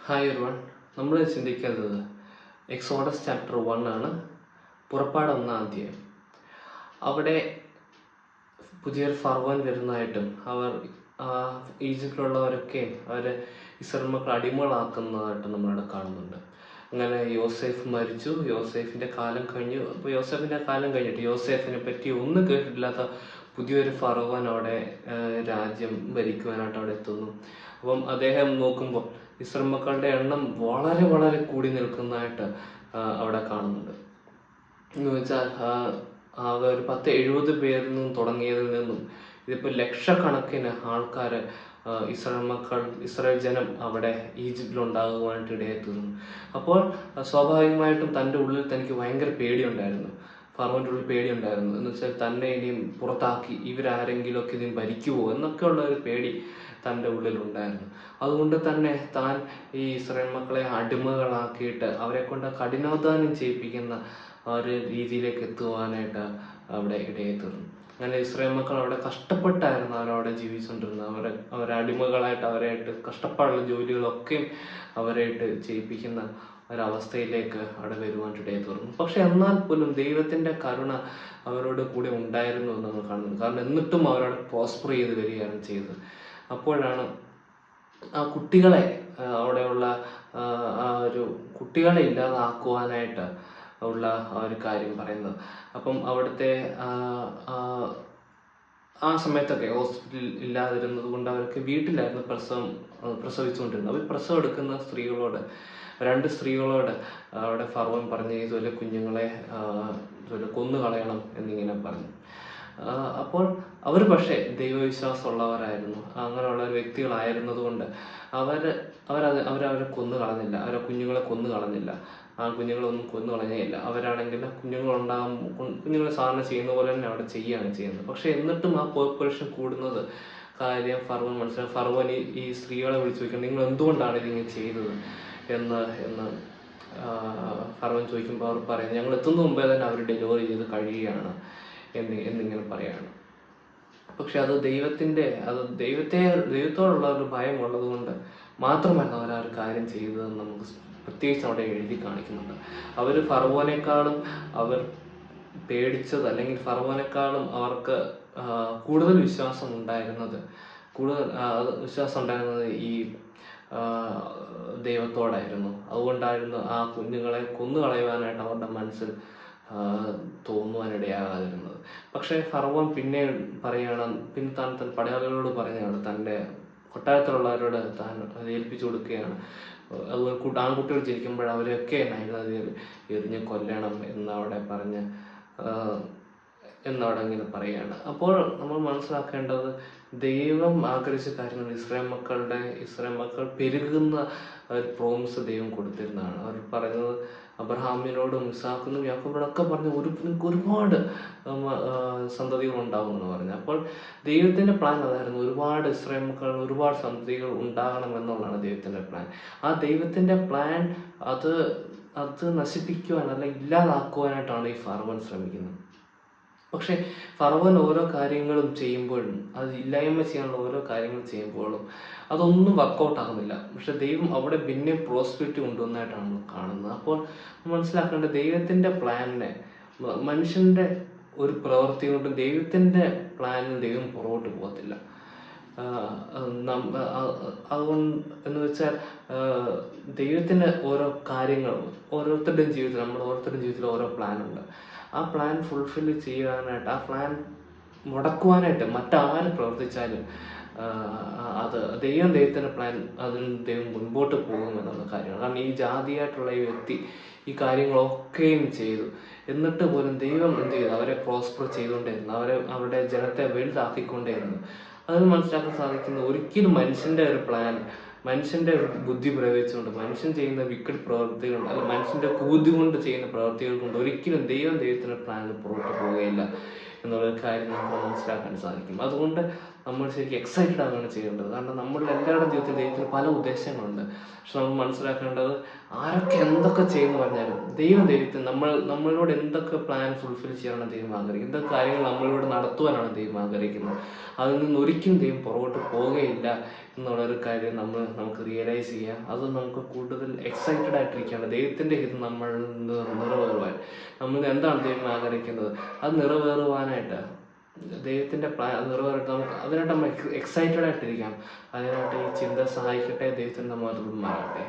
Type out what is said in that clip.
Hi ഒരുവൺ. നമ്മൾ ചിന്തിക്കുന്നത് exodus chapter 1 ആണ്. പുറപ്പാട് 1-ാം അധ്യായം. അവിടെ പുതിയൊരു ഫറവോൻ വരുന്നതായിട്ടും ഈജിപ്തിലുള്ളവരൊക്കെ ഇസ്രായേൽ മക്കൾ അടിമകളാക്കുന്നതായിട്ടും നമ്മളവിടെ കാണുന്നുണ്ട്. അങ്ങനെ യോസേഫ് മരിച്ചു, യോസേഫിന്റെ കാലം കഴിഞ്ഞു. അപ്പോൾ യോസേഫിന്റെ കാലം കഴിഞ്ഞിട്ട് യോസേഫിനെ പറ്റി ഒന്നും കേട്ടിട്ടില്ലാത്ത പുതിയൊരു ഫറവോൻ അവിടെ രാജ്യം ഭരിക്കുവാനായിട്ട് അവിടെ എത്തുന്നു. അപ്പം അദ്ദേഹം നോക്കുമ്പോൾ ഇസ്രായേൽ മക്കളുടെ എണ്ണം വളരെ വളരെ കൂടി നിൽക്കുന്നതായിട്ട് അവിടെ കാണുന്നുണ്ട്. എന്ന് വെച്ചാൽ ആകെ ഒരു 10-70 പേരിൽ നിന്നും തുടങ്ങിയതിൽ നിന്നും ഇതിപ്പോൾ ലക്ഷക്കണക്കിന് ആൾക്കാർ ഇസ്രായേൽ ജനം അവിടെ ഈജിപ്തിലുണ്ടാകുവാനായിട്ട് ഇടയായിത്തീർന്നു. അപ്പോൾ സ്വാഭാവികമായിട്ടും തൻ്റെ ഉള്ളിൽ തനിക്ക് ഭയങ്കര പേടിയുണ്ടായിരുന്നു. ഫറവോൻ്റെ ഉള്ളിൽ പേടിയുണ്ടായിരുന്നു. എന്ന് വെച്ചാൽ തന്നെ ഇനിയും പുറത്താക്കി ഇവരാരെങ്കിലുമൊക്കെ ഇനിയും ഭരിക്കുമോ എന്നൊക്കെയുള്ള ഒരു പേടി തൻ്റെ ഉള്ളിലുണ്ടായിരുന്നു. അതുകൊണ്ട് തന്നെ താൻ ഈ ഇസ്രായേൽ മക്കളെ അടിമകളാക്കിയിട്ട് അവരെ കൊണ്ട് കഠിനാധ്വാനം ചെയ്യിപ്പിക്കുന്ന ഒരു രീതിയിലേക്ക് എത്തുവാനായിട്ട് അവിടെ ഇടയായിത്തീർന്നു. അങ്ങനെ ഇസ്രായേൽ മക്കൾ അവിടെ കഷ്ടപ്പെട്ടായിരുന്നു അവരവിടെ ജീവിച്ചുകൊണ്ടിരുന്നത്. അവരെ അടിമകളായിട്ട് അവരായിട്ട് കഷ്ടപ്പാടുള്ള ജോലികളൊക്കെയും അവരായിട്ട് ചെയ്യിപ്പിക്കുന്ന ഒരവസ്ഥയിലേക്ക് അവിടെ വരുവാനായിട്ട് ഇടയായിത്തീർന്നു. പക്ഷെ എന്നാൽ പോലും ദൈവത്തിൻ്റെ കരുണ അവരോട് കൂടെ ഉണ്ടായിരുന്നു എന്ന് നമ്മൾ കാണുന്നത്. കാരണം എന്നിട്ടും അവരവിടെ പ്രോസ്പർ ചെയ്ത് വരികയാണ് ചെയ്തത്. അപ്പോഴാണ് ആ കുട്ടികളെ അവിടെയുള്ള ഒരു കുട്ടികളെ ഇല്ലാതാക്കുവാനായിട്ട് ഉള്ള ഒരു കാര്യം പറയുന്നത്. അപ്പം അവിടുത്തെ ആ സമയത്തൊക്കെ ഹോസ്പിറ്റലിൽ ഇല്ലാതിരുന്നത് കൊണ്ട് അവർക്ക് വീട്ടിലായിരുന്നു പ്രസവിച്ചുകൊണ്ടിരുന്നത്. അവർ പ്രസവം എടുക്കുന്ന സ്ത്രീകളോട് 2 സ്ത്രീകളോട് അവിടെ ഫറവോൻ പറഞ്ഞ് ഇതുപോലെ കുഞ്ഞുങ്ങളെ ഇതുപോലെ കൊന്നുകളയണം എന്നിങ്ങനെ പറഞ്ഞു. അപ്പോൾ അവർ പക്ഷേ ദൈവവിശ്വാസമുള്ളവരായിരുന്നു. അങ്ങനെയുള്ള വ്യക്തികളായിരുന്നത് കൊണ്ട് അവരെ കൊന്നു കളഞ്ഞില്ല. അവരെ കുഞ്ഞുങ്ങളെ കൊന്നു കളഞ്ഞില്ല. ആ കുഞ്ഞുങ്ങളൊന്നും കൊന്നു കളഞ്ഞേയില്ല. അവരാണെങ്കിൽ കുഞ്ഞുങ്ങളെ സാധാരണ ചെയ്യുന്ന പോലെ തന്നെ അവിടെ ചെയ്യുകയാണ് ചെയ്യുന്നത്. പക്ഷെ എന്നിട്ടും ആ പോപ്പുലേഷൻ കൂടുന്നത് കാര്യം ഫറവോൻ മനസ്സിലാക്കി. ഫറവോൻ ഈ സ്ത്രീകളെ വിളിച്ചു ചോദിക്കണം, നിങ്ങൾ എന്തുകൊണ്ടാണ് ഇതിങ്ങനെ ചെയ്തത് എന്ന് ഫറവോൻ ചോദിക്കുമ്പോൾ അവർ പറയും, ഞങ്ങൾ എത്തുന്ന മുമ്പേ തന്നെ അവർ ഡെലിവറി ചെയ്ത് കഴിയുകയാണ് എന്നിങ്ങനെ പറയാണ്. പക്ഷെ അത് ദൈവത്തോടുള്ള ഒരു ഭയം ഉള്ളത് കൊണ്ട് മാത്രമല്ല അവർ ആ ഒരു കാര്യം ചെയ്തതെന്ന് നമുക്ക് പ്രത്യേകിച്ച് അവിടെ എഴുതി കാണിക്കുന്നുണ്ട്. അവർ ഫറവോനേക്കാളും അവർ പേടിച്ചത്, അല്ലെങ്കിൽ ഫറവോനേക്കാളും അവർക്ക് കൂടുതൽ വിശ്വാസം ഉണ്ടായിരുന്നത് ഈ ദൈവത്തോടായിരുന്നു. അതുകൊണ്ടായിരുന്നു ആ കുഞ്ഞുങ്ങളെ കൊന്നുകളയുവാനായിട്ട് അവരുടെ മനസ്സിൽ തോന്നുവാനിടയാകാതിരുന്നത്. പക്ഷേ ഫറവോൻ പിന്നെ താൻ പടയാളികളോട് പറയുകയാണ്, തൻ്റെ കൊട്ടാരത്തിലുള്ളവരോട് താൻ ഏൽപ്പിച്ചു കൊടുക്കുകയാണ്. അതുപോലെ ആൺകുട്ടികൾ ജനിക്കുമ്പോൾ അവരെയൊക്കെ നൈനദിയിൽ എറിഞ്ഞ് കൊല്ലണം എന്നവിടെ ഇങ്ങനെ പറയുകയാണ്. അപ്പോൾ നമ്മൾ മനസ്സിലാക്കേണ്ടത് ദൈവം ആഗ്രഹിച്ച കാര്യങ്ങൾ ഇസ്രായേൽ മക്കൾ പെരുകുന്ന ഒരു പ്രോമിസ് ദൈവം കൊടുത്തിരുന്നതാണ്. അവർ പറയുന്നത് അബ്രഹാമിനോടും ഇസാക്കിനും യാക്കോബിനോടൊക്കെ പറഞ്ഞു ഒരുപാട് സന്തതികൾ ഉണ്ടാവും എന്ന് പറഞ്ഞു. അപ്പോൾ ദൈവത്തിൻ്റെ പ്ലാൻ അതായിരുന്നു, ഒരുപാട് ഇസ്രായേൽ മക്കൾ, ഒരുപാട് സന്തതികൾ ഉണ്ടാകണം എന്നുള്ളതാണ് ദൈവത്തിൻ്റെ പ്ലാൻ. ആ ദൈവത്തിൻ്റെ പ്ലാൻ അത് നശിപ്പിക്കുവാൻ അല്ലെങ്കിൽ ഇല്ലാതാക്കുവാനായിട്ടാണ് ഈ ഫറവോൻ ശ്രമിക്കുന്നത്. പക്ഷെ ഫറവോൻ ഓരോ കാര്യങ്ങളും ചെയ്യുമ്പോഴും, അത് ഇല്ലായ്മ ചെയ്യാനുള്ള ഓരോ കാര്യങ്ങൾ ചെയ്യുമ്പോഴും അതൊന്നും വർക്കൗട്ട് ആകുന്നില്ല. പക്ഷെ ദൈവം അവിടെ പിന്നെ പ്രോസ്പെരിറ്റി കൊണ്ടുവന്നായിട്ടാണ് നമ്മൾ കാണുന്നത്. അപ്പോൾ മനസ്സിലാക്കേണ്ട ദൈവത്തിൻ്റെ പ്ലാനിനെ മനുഷ്യൻ്റെ ഒരു പ്രവൃത്തി കൊണ്ടും ദൈവത്തിൻ്റെ പ്ലാനിന് ദൈവം പുറകോട്ട് പോകത്തില്ല. അതുകൊണ്ട് എന്ന് വെച്ചാൽ ദൈവത്തിന് ഓരോ കാര്യങ്ങളും ഓരോരുത്തരുടെയും ജീവിതത്തിൽ ഓരോ പ്ലാനുണ്ട്. ആ പ്ലാൻ ഫുൾഫിൽ ചെയ്യാനായിട്ട്, ആ പ്ലാൻ മുടക്കുവാനായിട്ട് മറ്റാരും പ്രവർത്തിച്ചാലും ദൈവത്തിൻ്റെ പ്ലാൻ അതിൽ ദൈവം മുൻപോട്ട് പോകുമെന്നുള്ള കാര്യമാണ്. കാരണം ഈ ജാതിയായിട്ടുള്ള ഈ വ്യക്തി ഈ കാര്യങ്ങളൊക്കെയും ചെയ്തു, എന്നിട്ട് പോലും ദൈവം എന്ത് ചെയ്തു? അവരെ പ്രോസ്പർ ചെയ്തുകൊണ്ടേയിരുന്നു, അവരുടെ ജനത്തെ വലുതാക്കിക്കൊണ്ടേയിരുന്നു. അത് മനസ്സിലാക്കാൻ സാധിക്കുന്നത് ഒരിക്കലും മനുഷ്യൻ്റെ ഒരു പ്ലാൻ, മനുഷ്യൻ്റെ ബുദ്ധി പ്രയോഗിച്ചുകൊണ്ട്, മനുഷ്യൻ ചെയ്യുന്ന വിക്കറ്റ് പ്രവൃത്തികൾ, അല്ലെങ്കിൽ മനുഷ്യൻ്റെ ബുദ്ധി കൊണ്ട് ചെയ്യുന്ന പ്രവൃത്തികൾ കൊണ്ട് ഒരിക്കലും ദൈവത്തിൻ്റെ പ്ലാനിൽ പുറത്തു പോവുകയില്ല എന്നുള്ളൊരു കാര്യം നമുക്ക് മനസ്സിലാക്കാൻ സാധിക്കും. അതുകൊണ്ട് നമ്മൾ ശരിക്കും എക്സൈറ്റഡ് ആവുകയാണ് ചെയ്യേണ്ടത്. കാരണം നമ്മളുടെ എല്ലാവരുടെയും ജീവിതത്തിൽ ദൈവത്തിന് പല ഉദ്ദേശങ്ങളുണ്ട്. പക്ഷെ നമ്മൾ മനസ്സിലാക്കേണ്ടത് ആരൊക്കെ എന്തൊക്കെ ചെയ്യുമെന്ന് പറഞ്ഞാലും ദൈവത്തിന് നമ്മളോട് എന്തൊക്കെ പ്ലാൻ ഫുൾഫിൽ ചെയ്യാനാണ് ദൈവം ആഗ്രഹിക്കുന്നത്, എന്തൊക്കെ കാര്യങ്ങൾ നമ്മളിലൂടെ നടത്തുവാനാണ് ദൈവം ആഗ്രഹിക്കുന്നത്, അതിൽ നിന്ന് ഒരിക്കലും ദൈവം പുറകോട്ട് പോവുകയില്ല എന്നുള്ളൊരു കാര്യം നമുക്ക് റിയലൈസ് ചെയ്യാം. അത് നമുക്ക് കൂടുതൽ എക്സൈറ്റഡ് ആയിട്ടിരിക്കുകയാണ് ദൈവത്തിൻ്റെ ഹിതം നമ്മളിൽ നിന്ന് നിറവേറുവാൻ. നമ്മൾ എന്താണ് ദൈവം ആഗ്രഹിക്കുന്നത് അത് നിറവേറുവാനായിട്ട്, ദൈവത്തിൻ്റെ നിറവേറിട്ട് നമുക്ക് അതിനായിട്ട് നമ്മൾ എക്സൈറ്റഡ് ആയിട്ടിരിക്കാം. അതിനായിട്ട് ഈ ചിന്ത സഹായിക്കട്ടെ. ദൈവത്തിൻ്റെ മാത്രം മാറട്ടെ.